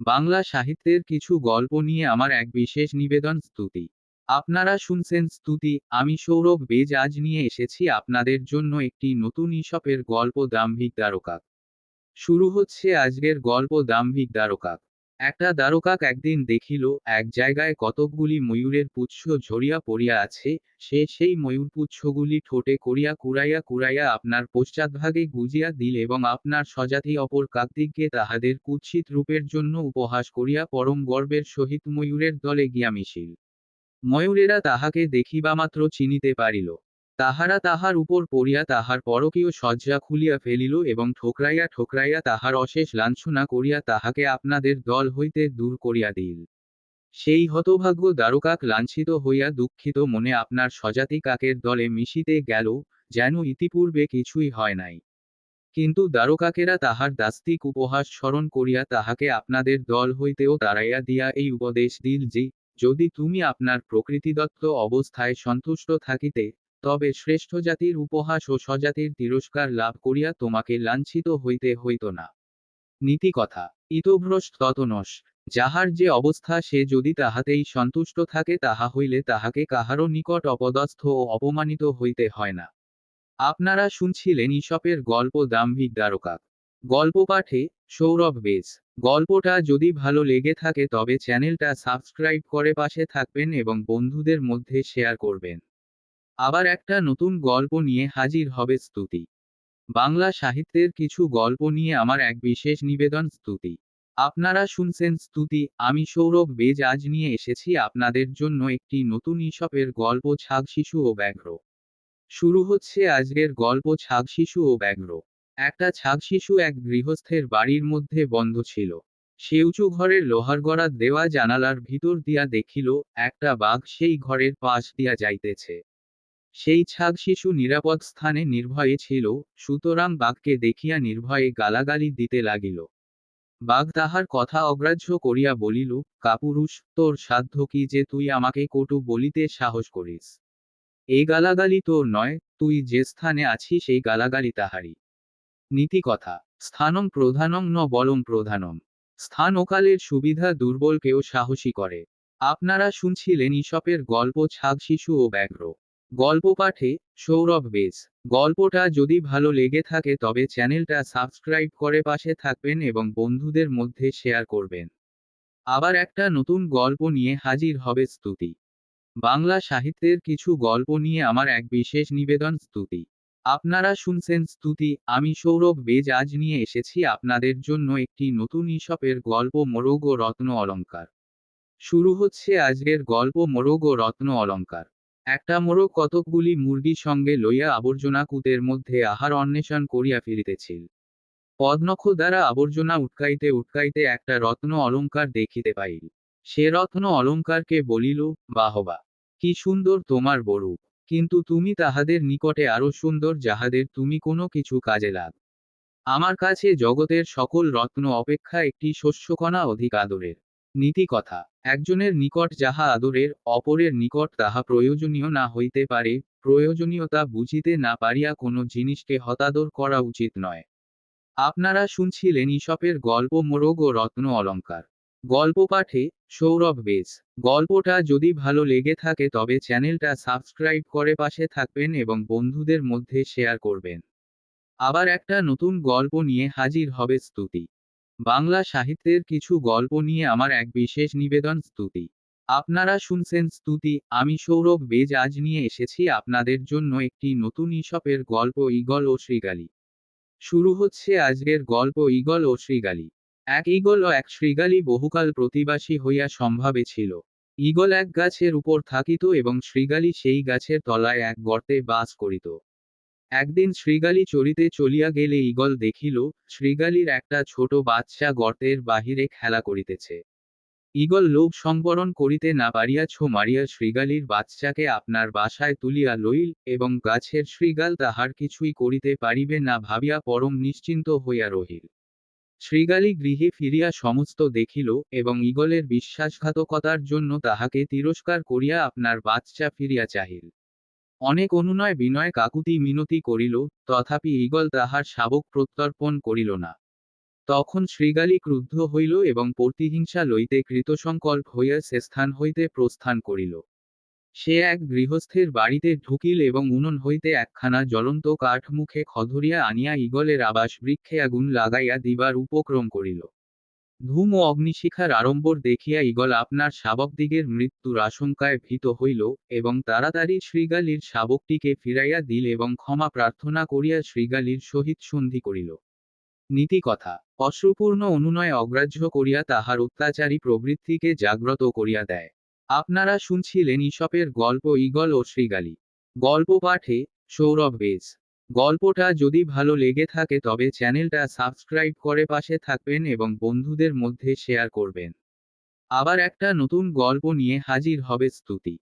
বাংলা সাহিত্যের কিছু গল্প নিয়ে আমার এক বিশেষ নিবেদন স্তুতি। আপনারা শুনছেন স্তুতি, আমি সৌরভ বেজ আজ নিয়ে এসেছি আপনাদের জন্য একটি নতুন ঈশপের গল্প দাম্ভিক দ্বারকাক। শুরু হচ্ছে আজকের গল্প দাম্ভিক দ্বারকাক। একটা দ্বারকাক একদিন দেখিল, এক জায়গায় কতকগুলি ময়ূরের পুচ্ছ ঝরিয়া পড়িয়া আছে। সে সেই ময়ূরপুচ্ছগুলি ঠোঁটে করিয়া কুড়াইয়া কুড়াইয়া আপনার পশ্চাৎভাগে গুজিয়া দিল এবং আপনার স্বজাতি অপর কাকদিগকে তাহাদের কুৎসিত রূপের জন্য উপহাস করিয়া পরম গর্বের সহিত ময়ূরের দলে গিয়া মিশিল। ময়ূরেরা তাহাকে দেখিবামাত্র চিনিতে পারিল। তাহারা তাহার উপর পড়িয়া তাহার পরকীয় সজ্জা খুলিয়া ফেলিল এবং ঠোকরাইয়া ঠোকরাইয়া তাহার অশেষ লাঞ্ছনা করিয়া তাহাকে আপনাদের দল হইতে দূর করিয়া দিল। সেই হতভাগ্য দ্বারকাক লাঞ্ছিত হইয়া দুঃখিত মনে আপনার স্বজাতি কাকের দলে মিশিতে গেল, যেন ইতিপূর্বে কিছুই হয় নাই। কিন্তু দ্বারকাকেরা তাহার দাস্তিক উপহাস স্মরণ করিয়া তাহাকে আপনাদের দল হইতেও তাড়াইয়া দিয়া এই উপদেশ দিল যে, যদি তুমি আপনার প্রকৃতিদত্ত অবস্থায় সন্তুষ্ট থাকিতে, তবে শ্রেষ্ঠ জাতির উপহাস ও স্বজাতির তিরস্কার লাভ করিয়া তোমাকে লাঞ্ছিত হইতে হইত না। নীতিকথা, ইতভ্রষ্ট ততনশ। যাহার যে অবস্থা সে যদি তাহাতেই সন্তুষ্ট থাকে তাহা হইলে তাহাকে কাহারও নিকট অপদস্থ ও অপমানিত হইতে হয় না। আপনারা শুনছিলেন ঈশপের গল্প দাম্ভিক দ্বারকাক। গল্প পাঠে সৌরভ বেজ। গল্পটা যদি ভালো লেগে থাকে তবে চ্যানেলটা সাবস্ক্রাইব করে পাশে থাকবেন এবং বন্ধুদের মধ্যে শেয়ার করবেন। আবার একটা নতুন গল্প নিয়ে হাজির হবে স্তুতি। বাংলা সাহিত্যের কিছু গল্প নিয়ে আমার এক বিশেষ নিবেদন স্তুতি। আপনারা শুনছেন স্তুতি, আমি সৌরভ বেজ আজ নিয়ে এসেছি আপনাদের জন্য একটি নতুন ঈশপের গল্প ছাগ শিশু ও ব্যাঘ্র। শুরু হচ্ছে আজকের গল্প ছাগ শিশু ও ব্যাঘ্র। একটা ছাগ শিশু এক গৃহস্থের বাড়ির মধ্যে বন্ধ ছিল। সে উঁচু ঘরের লোহার গড়া দেওয়া জানালার ভিতর দিয়া দেখিল, একটা বাঘ সেই ঘরের পাশ দিয়া যাইতেছে। সেই ছাগ শিশু নিরাপদ স্থানে নির্ভয়ে ছিল, সুতরাং বাঘকে দেখিয়া নির্ভয়ে গালাগালি দিতে লাগিল। বাঘ তাহার কথা অগ্রাহ্য করিয়া বলিল, কাপুরুষ, তোর সাধ্য কি যে তুই আমাকে কটু বলিতে সাহস করিস? এই গালাগালি তোর নয়, তুই যে স্থানে আছিস সেই গালাগালি তাহারই। নীতিকথা, স্থানং প্রধানং ন বলং প্রধানম। স্থান ও কালের সুবিধা দুর্বলকেও সাহসী করে। আপনারা শুনছিলেন ঈশপের গল্প ছাগ শিশু ও ব্যাঘ্র। গল্প পাঠে সৌরভ বেজ। গল্পটা যদি ভালো লেগে থাকে তবে চ্যানেলটা সাবস্ক্রাইব করে পাশে থাকবেন এবং বন্ধুদের মধ্যে শেয়ার করবেন। আবার একটা নতুন গল্প নিয়ে হাজির হবে স্তুতি। বাংলা সাহিত্যের কিছু গল্প নিয়ে আমার এক বিশেষ নিবেদন স্তুতি। আপনারা শুনছেন স্তুতি, আমি সৌরভ বেজ আজ নিয়ে এসেছি আপনাদের জন্য একটি নতুন ঈশপের গল্প মোরগ ও রত্ন অলঙ্কার। শুরু হচ্ছে আজকের গল্প মোরগ ও রত্ন অলঙ্কার। একটা মোরগ কতকগুলি মুরগি সঙ্গে লইয়া আবর্জনা কুতের মধ্যে আহার অন্বেষণ করিয়া ফিরিতেছিল। পদ্মনখ দ্বারা আবর্জনা উটকাইতে উটকাইতে একটা রত্ন অলঙ্কার দেখিতে পাইল। সে রত্ন অলঙ্কারকে বলিল, বাহবা, কি সুন্দর তোমার বরূপ! কিন্তু তুমি তাহাদের নিকটে আরো সুন্দর যাহাদের তুমি কোনো কিছু কাজে লাগ। আমার কাছে জগতের সকল রত্ন অপেক্ষা একটি শস্যকণা অধিক আদরের। নীতিকথা, একজনের নিকট যাহা আদরের, অপরের নিকট তাহা প্রয়োজনীয় না হইতে পারে। প্রয়োজনীয়তা বুঝিতে না পারিয়া কোনো জিনিসকে হতাদর করা উচিত নয়। আপনারা শুনছিলেন ঈশপের গল্প মোরগ ও রত্ন অলঙ্কার। গল্প পাঠে সৌরভ বেজ। গল্পটা যদি ভালো লেগে থাকে তবে চ্যানেলটা সাবস্ক্রাইব করে পাশে থাকবেন এবং বন্ধুদের মধ্যে শেয়ার করবেন। আবার একটা নতুন গল্প নিয়ে হাজির হবে স্তুতি। বাংলা সাহিত্যের কিছু গল্প নিয়ে আমার এক বিশেষ নিবেদন স্তুতি। আপনারা শুনছেন স্তুতি, আমি সৌরভ বেজ আজ নিয়ে এসেছি আপনাদের জন্য একটি নতুন ঈশপের গল্প ঈগল ও শৃগালী। শুরু হচ্ছে আজকের গল্প ঈগল ও শৃগালী। এক ঈগল ও এক শৃগালী বহুকাল প্রতিবাসী হইয়া সম্ভাবে ছিল। ঈগল এক গাছের উপর থাকিত এবং শৃগালী সেই গাছের তলায় এক গর্তে বাস করিত। একদিন শৃগালী চরিতে চলিয়া গেলে ঈগল দেখিল, শৃগালীর একটা ছোট বাচ্চা গর্তের বাহিরে খেলা করিতেছে। ঈগল লোভ সংবরণ করিতে না পারিয়া ছো মারিয়া শৃগালীর বাচ্চাকে আপনার বাসায় তুলিয়া লইল এবং গাছের শৃগাল তাহার কিছুই করিতে পারিবে না ভাবিয়া পরম নিশ্চিন্ত হইয়া রহিল। শৃগালী গৃহে ফিরিয়া সমস্ত দেখিল এবং ঈগলের বিশ্বাসঘাতকতার জন্য তাহাকে তিরস্কার করিয়া আপনার বাচ্চা ফিরিয়া চাহিল। অনেক অনুনয় বিনয় কাকুতি মিনতি করিল, তথাপি ঈগল তাহার শাবক প্রত্যর্পণ করিল না। তখন শৃগালী ক্রুদ্ধ হইল এবং প্রতিহিংসা লইতে কৃতসংকল্প হইয়া সে স্থান হইতে প্রস্থান করিল। সে এক গৃহস্থের বাড়িতে ঢুকিল এবং উনুন হইতে একখানা জ্বলন্ত কাঠ মুখে খধরিয়া আনিয়া ঈগলের আবাস বৃক্ষে আগুন লাগাইয়া দিবার উপক্রম করিল। ধূম ও অগ্নিশিখার আড়ম্বর দেখিয়া ঈগল আপনার শাবকদিগের মৃত্যুর আশঙ্কায় ভীত হইল, এবং তাড়াতাড়ি শৃগালীর শাবকটিকে ফিরাইয়া দিল এবং ক্ষমা প্রার্থনা করিয়া শৃগালীর সহিত সন্ধি করিল। নীতিকথা: অশ্রুপূর্ণ অনুনয় অগ্রাহ্য করিয়া তাহার অত্যাচারী প্রবৃত্তিকে জাগ্রত করিয়া দেয়। আপনারা শুনছিলেন ঈশপের গল্প ঈগল ও শৃগালী। গল্প পাঠে সৌরভ বেজ। গল্পটা যদি ভালো লেগে থাকে তবে চ্যানেলটা সাবস্ক্রাইব করে পাশে থাকবেন এবং বন্ধুদের মধ্যে শেয়ার করবেন। আবার একটা নতুন গল্প নিয়ে হাজির হবে স্তুতি।